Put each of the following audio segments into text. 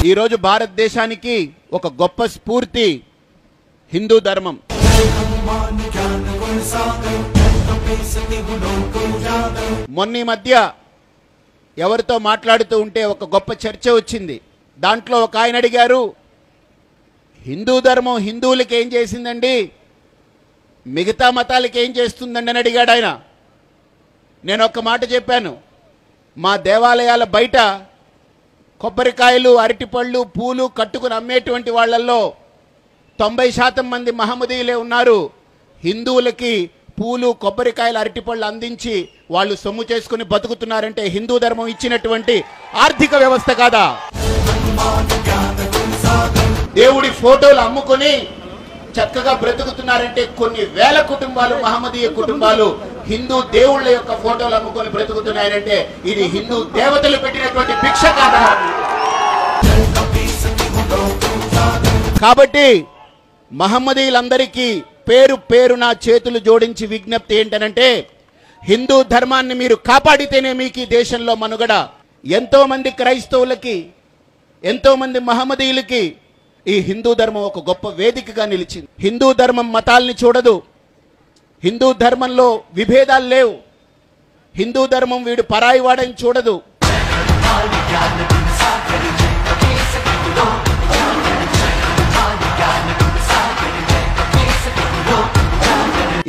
ఈరోజు భారతదేశానికి ఒక గొప్ప స్ఫూర్తి హిందూ ధర్మం. మొన్న మధ్య ఎవరితో మాట్లాడుతూ ఉంటే ఒక గొప్ప చర్చ వచ్చింది. దాంట్లో ఒక ఆయన అడిగారు, హిందూ ధర్మం హిందువులకి ఏం చేసిందండి, మిగతా మతాలకి ఏం చేస్తుందండి అని అడిగాడు ఆయన. నేను ఒక మాట చెప్పాను, మా దేవాలయాల బయట కొబ్బరికాయలు, అరటిపళ్ళు, పూలు కట్టుకుని అమ్మేటువంటి వాళ్ళల్లో 90% మంది మహమ్మదీయులే ఉన్నారు. హిందువులకి పూలు, కొబ్బరికాయలు, అరటిపళ్ళు అందించి వాళ్ళు సొమ్ము చేసుకుని బతుకుతున్నారంటే హిందూ ధర్మం ఇచ్చినటువంటి ఆర్థిక వ్యవస్థ కాదా? దేవుడి ఫోటోలు అమ్ముకొని చక్కగా బ్రతుకుతున్నారంటే కొన్ని వేల కుటుంబాలు, మహమ్మదీయ కుటుంబాలు హిందూ దేవుళ్ళ యొక్క ఫోటోలు అమ్ముకొని బ్రతుకుతున్నాయంటే ఇది హిందూ దేవతలు పెట్టినటువంటి భిక్ష కాదా? కాబట్టి మహమ్మదీయులందరికీ పేరు పేరున చేతులు జోడించి విజ్ఞప్తి ఏంటనంటే, హిందూ ధర్మాన్ని మీరు కాపాడితేనే మీకు ఈ దేశంలో మనుగడ. ఎంతో మంది క్రైస్తవులకి, ఎంతో మంది మహమ్మదీయులకి ఈ హిందూ ధర్మం ఒక గొప్ప వేదికగా నిలిచింది. హిందూ ధర్మం మతాల్ని చూడదు. హిందూ ధర్మంలో విభేదాలు లేవు. హిందూ ధర్మం వీడు పరాయి వాడని చూడదు.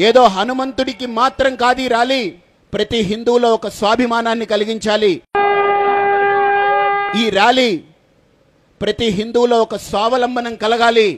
ఏదో హనుమంతుడికి మాత్రం కాదు ఈ ర్యాలీ, ప్రతి హిందువులో ఒక స్వాభిమానాన్ని కలిగించాలి. ఈ ర్యాలీ ప్రతి హిందువులో ఒక స్వావలంబనం కలగాలి.